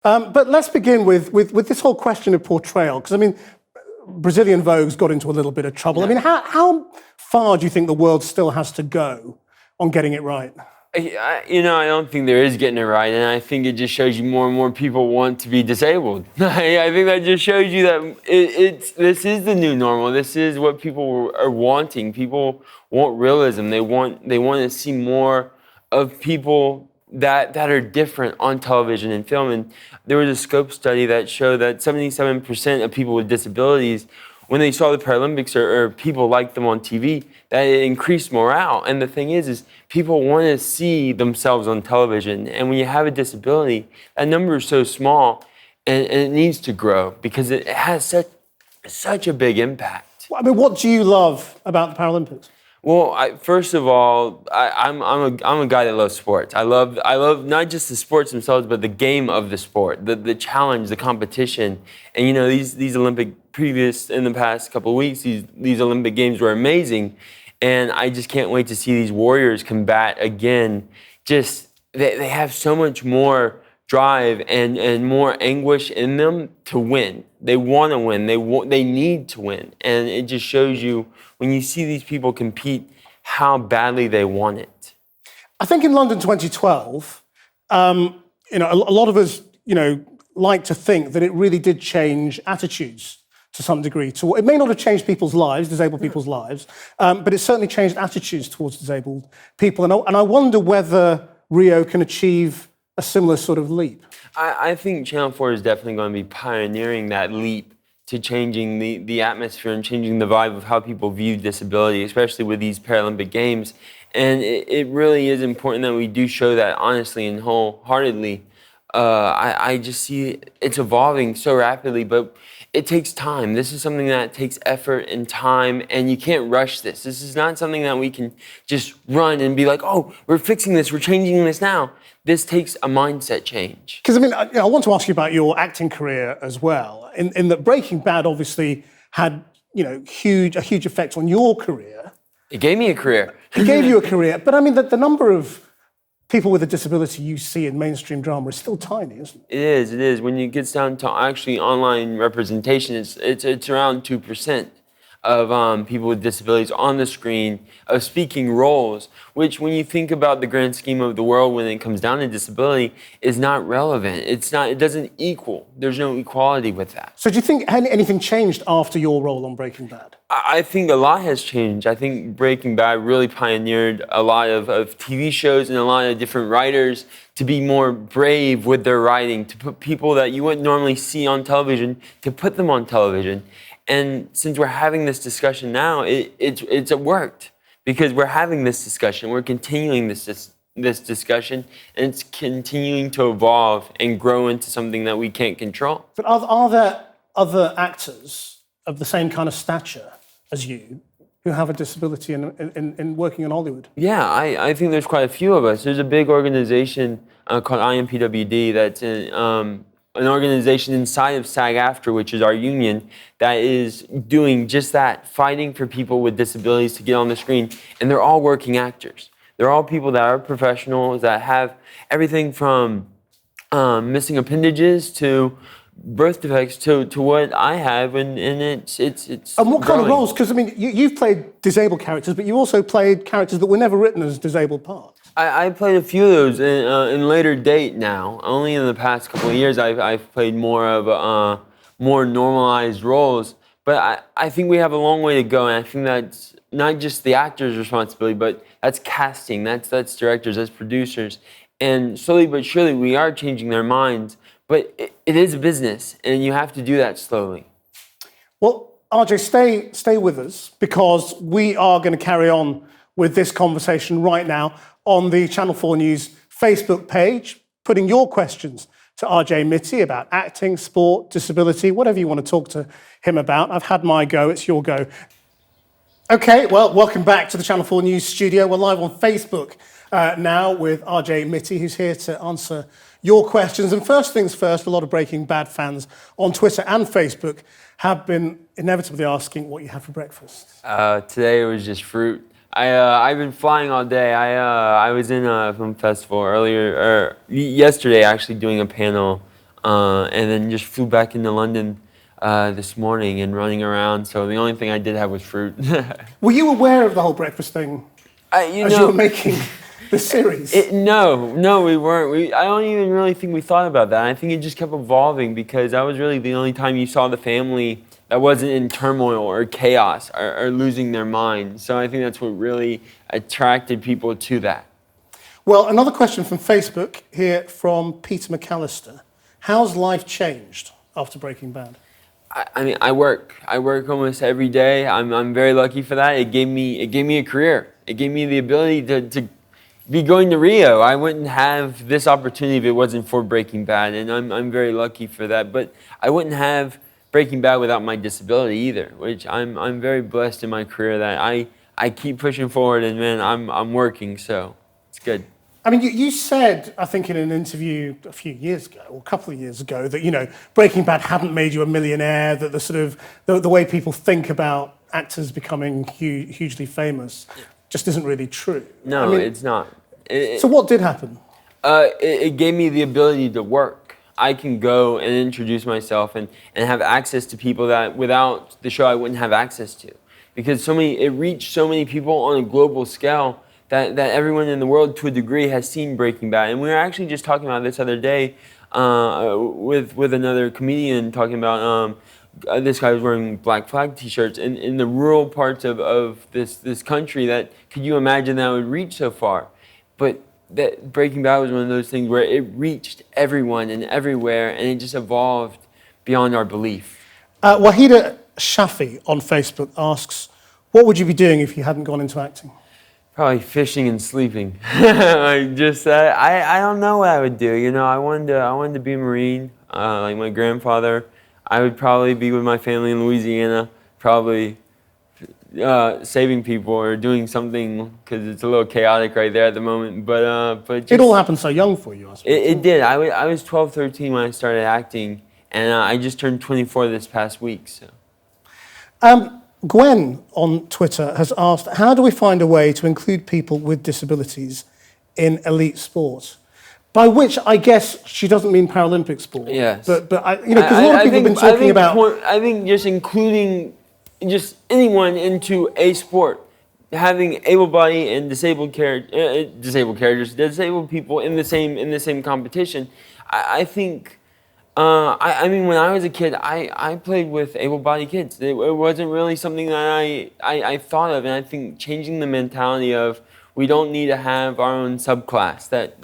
But let's begin with this whole question of portrayal, because I mean, Brazilian Vogue's got into a little bit of trouble. I mean, how far do you think the world still has to go on getting it right? I don't think there is getting it right, and I think it just shows you more and more people want to be disabled. I think that just shows you that this is the new normal. This is what people are wanting. People want realism. They want to see more of people that are different on television and film. And there was a Scope study that showed that 77% of people with disabilities, when they saw the Paralympics or people like them on TV, that it increased morale. And the thing is people want to see themselves on television. And when you have a disability, that number is so small, and it needs to grow because it has such a big impact. I mean, what do you love about the Paralympics? Well, first of all, I'm a guy that loves sports. I love not just the sports themselves, but the game of the sport, the challenge, the competition. And you know, these in the past couple of weeks, these Olympic Games were amazing, and I just can't wait to see these warriors combat again. Just they have so much more drive and more anguish in them to win. They want to win. They need to win, and it just shows you when you see these people compete how badly they want it. I think in London 2012, a lot of us, like to think that it really did change attitudes to some degree. It may not have changed people's lives, disabled people's lives, but it certainly changed attitudes towards disabled people. And I wonder whether Rio can achieve a similar sort of leap. I think Channel 4 is definitely going to be pioneering that leap to changing the atmosphere and changing the vibe of how people view disability, especially with these Paralympic Games. And it really is important that we do show that honestly and wholeheartedly. I just see it's evolving so rapidly, but it takes time. This is something that takes effort and time, and you can't rush this. This is not something that we can just run and be like, oh, we're fixing this, we're changing this now. This takes a mindset change. Because, I mean, I want to ask you about your acting career as well, in that Breaking Bad obviously had, a huge effect on your career. It gave me a career. It gave you a career. But, I mean, the number of people with a disability you see in mainstream drama is still tiny, isn't it? It is. When it gets down to actually online representation, it's around 2% of people with disabilities on the screen, of speaking roles, which when you think about the grand scheme of the world when it comes down to disability, is not relevant. It doesn't equal. There's no equality with that. So do you think anything changed after your role on Breaking Bad? I think a lot has changed. I think Breaking Bad really pioneered a lot of TV shows and a lot of different writers to be more brave with their writing, to put people that you wouldn't normally see on television, to put them on television. And since we're having this discussion now, it's worked because we're having this discussion. We're continuing this discussion, and it's continuing to evolve and grow into something that we can't control. But are there other actors of the same kind of stature as you who have a disability in working in Hollywood? Yeah, I think there's quite a few of us. There's a big organization called IMPWD that's an organization inside of SAG-AFTRA, which is our union, that is doing just that, fighting for people with disabilities to get on the screen. And they're all working actors. They're all people that are professionals, that have everything from missing appendages to birth defects to what I have, and it's And what kind of roles? Because, I mean, you've played disabled characters, but you also played characters that were never written as disabled parts. I played a few of those in later date now. Only in the past couple of years I've played more of more normalized roles. But I think we have a long way to go, and I think that's not just the actor's responsibility, but that's casting, that's directors, that's producers. And slowly but surely we are changing their minds, but it is a business, and you have to do that slowly. Well, RJ, stay with us, because we are going to carry on with this conversation right now on the Channel 4 News Facebook page, putting your questions to RJ Mitte about acting, sport, disability, whatever you want to talk to him about. I've had my go, it's your go. Okay, well, welcome back to the Channel 4 News studio. We're live on Facebook now with RJ Mitte, who's here to answer your questions. And first things first, a lot of Breaking Bad fans on Twitter and Facebook have been inevitably asking what you had for breakfast. Today it was just fruit. I've been flying all day. I was in a film festival yesterday, actually doing a panel and then just flew back into London this morning and running around. So the only thing I did have was fruit. Were you aware of the whole breakfast thing as you were making the series? No, we weren't. I don't even really think we thought about that. I think it just kept evolving because that was really the only time you saw the family that wasn't in turmoil or chaos or losing their mind. So I think that's what really attracted people to that. Well, another question from Facebook here from Peter McAllister. How's life changed after Breaking Bad? I mean, I work almost every day. I'm very lucky for that. It gave me a career. It gave me the ability to be going to Rio. I wouldn't have this opportunity if it wasn't for Breaking Bad, and I'm very lucky for that. But I wouldn't have Breaking Bad without my disability either, which I'm very blessed in my career that I keep pushing forward, and man, I'm working, so it's good. I mean, you said, I think in an interview a few years ago, or a couple of years ago, that, you know, Breaking Bad hadn't made you a millionaire, that the sort of, the way people think about actors becoming hugely famous just isn't really true. No, I mean, it's not. So what did happen? It gave me the ability to work. I can go and introduce myself and have access to people that without the show I wouldn't have access to. Because it reached so many people on a global scale that everyone in the world, to a degree, has seen Breaking Bad. And we were actually just talking about this other day with another comedian, talking about this guy was wearing Black Flag T-shirts in the rural parts of this country. That could you imagine that would reach so far? But that Breaking Bad was one of those things where it reached everyone and everywhere, and it just evolved beyond our belief. Wahida Shafi on Facebook asks, what would you be doing if you hadn't gone into acting? Probably fishing and sleeping. I don't know what I would do. You know, I wanted to be a Marine, like my grandfather. I would probably be with my family in Louisiana, probably saving people or doing something because it's a little chaotic right there at the moment. But just, it all happened so young for you, I suppose. It did. I was 12, 13 when I started acting, and I just turned 24 this past week. So. Gwen on Twitter has asked, how do we find a way to include people with disabilities in elite sport? By which I guess she doesn't mean Paralympic sport. Yes. But you know, because a lot of people have been talking about... I think just including just anyone into a sport, having able-bodied and disabled people in the same competition. I think... I mean, when I was a kid, I played with able-bodied kids. It wasn't really something that I thought of, and I think changing the mentality of we don't need to have our own subclass, that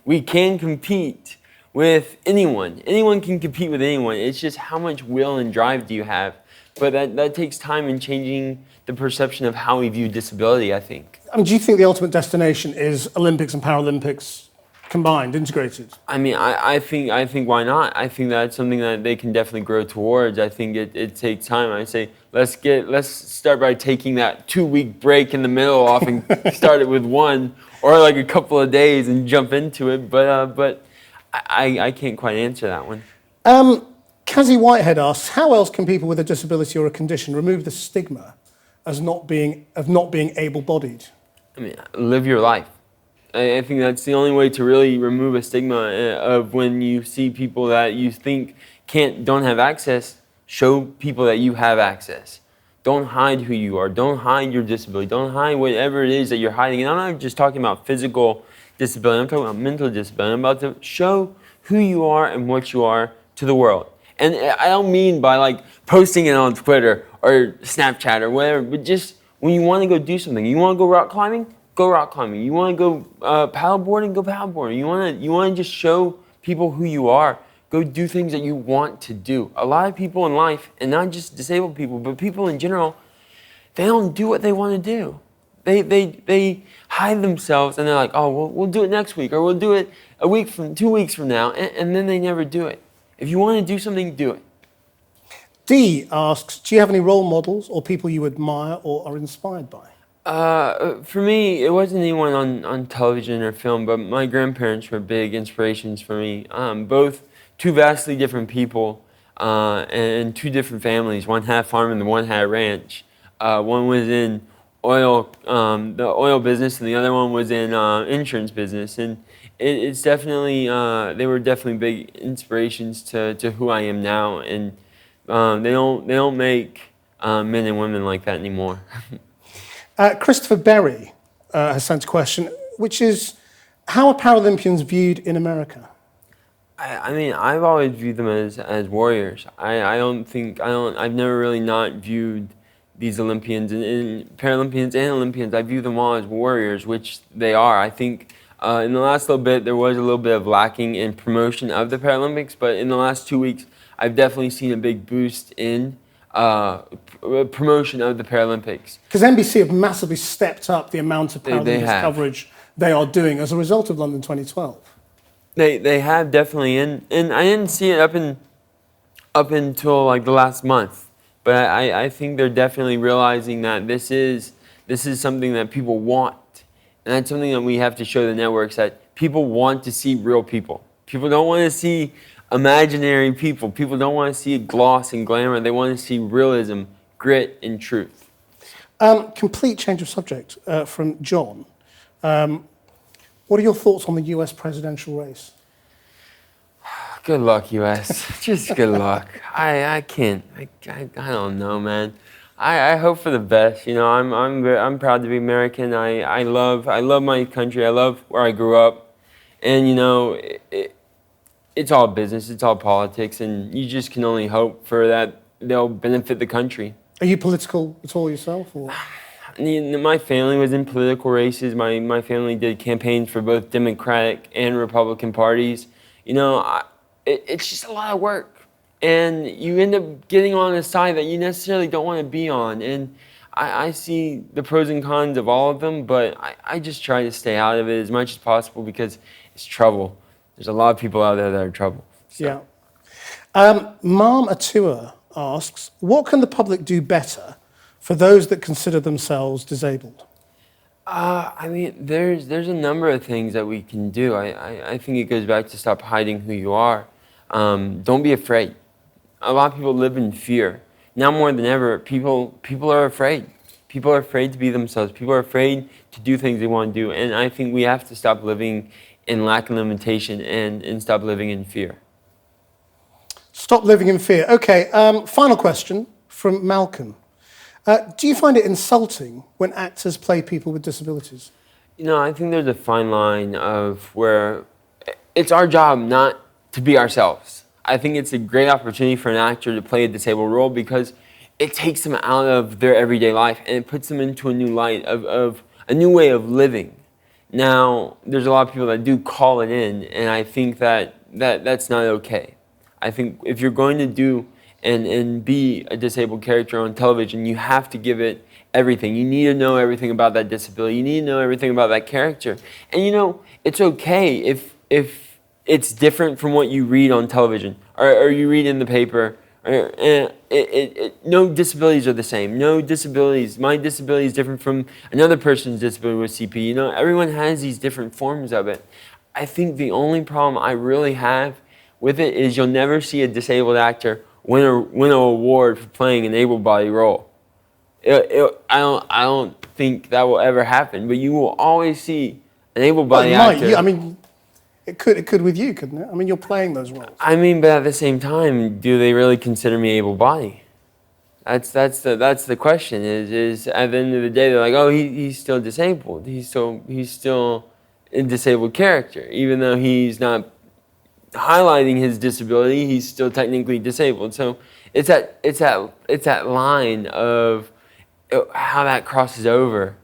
we can compete with anyone. Anyone can compete with anyone. It's just how much will and drive do you have? But that takes time in changing the perception of how we view disability, I think. I mean, do you think the ultimate destination is Olympics and Paralympics combined, integrated? I mean, I think why not? I think that's something that they can definitely grow towards. I think it takes time. I say let's start by taking that 2-week break in the middle off and start it with one or like a couple of days and jump into it. But I can't quite answer that one. Kazzy Whitehead asks, how else can people with a disability or a condition remove the stigma of not being able-bodied? I mean, live your life. I think that's the only way to really remove a stigma of when you see people that you think don't have access. Show people that you have access. Don't hide who you are. Don't hide your disability. Don't hide whatever it is that you're hiding. And I'm not just talking about physical disability. I'm talking about mental disability. I'm about to show who you are and what you are to the world. And I don't mean by like posting it on Twitter or Snapchat or whatever, but just when you want to go do something. You want to go rock climbing? Go rock climbing. You want to go paddleboarding? Go paddleboarding. You want to just show people who you are. Go do things that you want to do. A lot of people in life, and not just disabled people, but people in general, they don't do what they want to do. They hide themselves, and they're like, oh, well, we'll do it next week, or we'll do it 2 weeks from now, and then they never do it. If you want to do something, do it. Dee asks, do you have any role models or people you admire or are inspired by? For me, it wasn't anyone on television or film, but my grandparents were big inspirations for me. Both two vastly different people and two different families. One had a farm and the one had a ranch. One was in the oil business, and the other one was in insurance business. And it's definitely they were definitely big inspirations to who I am now, and they don't make men and women like that anymore. Christopher Berry has sent a question, which is, how are Paralympians viewed in America? I mean, I've always viewed them as warriors. I've never really not viewed these Olympians and Paralympians and Olympians. I view them all as warriors, which they are. I think in the last little bit, there was a little bit of lacking in promotion of the Paralympics, but in the last 2 weeks, I've definitely seen a big boost in promotion of the Paralympics. Because NBC have massively stepped up the amount of Paralympics They have. coverage they are doing as a result of London 2012. They have definitely, and I didn't see it up until like the last month, but I think they're definitely realizing that this is something that people want, and that's something that we have to show the networks, that people want to see real people. People don't want to see imaginary people. People don't want to see gloss and glamour. They want to see realism, grit, and truth. Complete change of subject from John. What are your thoughts on the US presidential race? Good luck, US. Just good luck. I can't. I don't know, man. I hope for the best. You know, I'm proud to be American. I love my country. I love where I grew up, and you know, it's all business. It's all politics, and you just can only hope for that they'll benefit the country. Are you political at all yourself? Or? My family was in political races. My family did campaigns for both Democratic and Republican parties. You know, it's just a lot of work. And you end up getting on a side that you necessarily don't want to be on. And I see the pros and cons of all of them, but I just try to stay out of it as much as possible because it's trouble. There's a lot of people out there that are trouble. So. Yeah. Mom Atua asks, what can the public do better for those that consider themselves disabled? I mean, there's a number of things that we can do. I think it goes back to stop hiding who you are. Don't be afraid. A lot of people live in fear. Now more than ever, people are afraid. People are afraid to be themselves. People are afraid to do things they want to do. And I think we have to stop living in lack and limitation and stop living in fear. Stop living in fear. Okay, final question from Malcolm. Do you find it insulting when actors play people with disabilities? You know, I think there's a fine line of where it's our job not to be ourselves. I think it's a great opportunity for an actor to play a disabled role because it takes them out of their everyday life and it puts them into a new light of a new way of living. Now, there's a lot of people that do call it in, and I think that's not okay. I think if you're going to do and be a disabled character on television, you have to give it everything. You need to know everything about that disability. You need to know everything about that character. And you know, it's okay if it's different from what you read on television or you read in the paper. No disabilities are the same. No disabilities. My disability is different from another person's disability with CP. You know, everyone has these different forms of it. I think the only problem I really have with it is you'll never see a disabled actor win an award for playing an able-bodied role. I don't think that will ever happen. But you will always see an able-bodied actor. I mean, it could with you, couldn't it? I mean, you're playing those roles. I mean, but at the same time, do they really consider me able-bodied? That's the question. Is at the end of the day, they're like, oh, he's still disabled. He's still a disabled character, even though he's not highlighting his disability, he's still technically disabled. So it's that line of how that crosses over.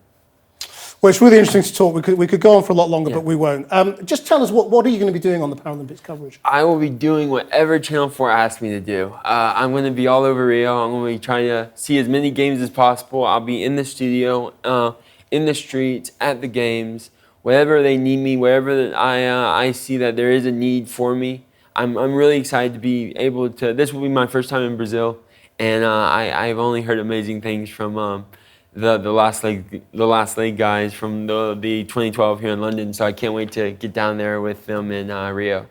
Well, it's really interesting to talk. We could go on for a lot longer, but we won't. Just tell us, what are you going to be doing on the Paralympics coverage? I will be doing whatever Channel 4 asks me to do. I'm going to be all over Rio. I'm going to be trying to see as many games as possible. I'll be in the studio, in the streets, at the games. Wherever they need me, wherever I see that there is a need for me, I'm really excited to be able to. This will be my first time in Brazil, and I've only heard amazing things from the last leg guys from the 2012 here in London. So I can't wait to get down there with them in Rio.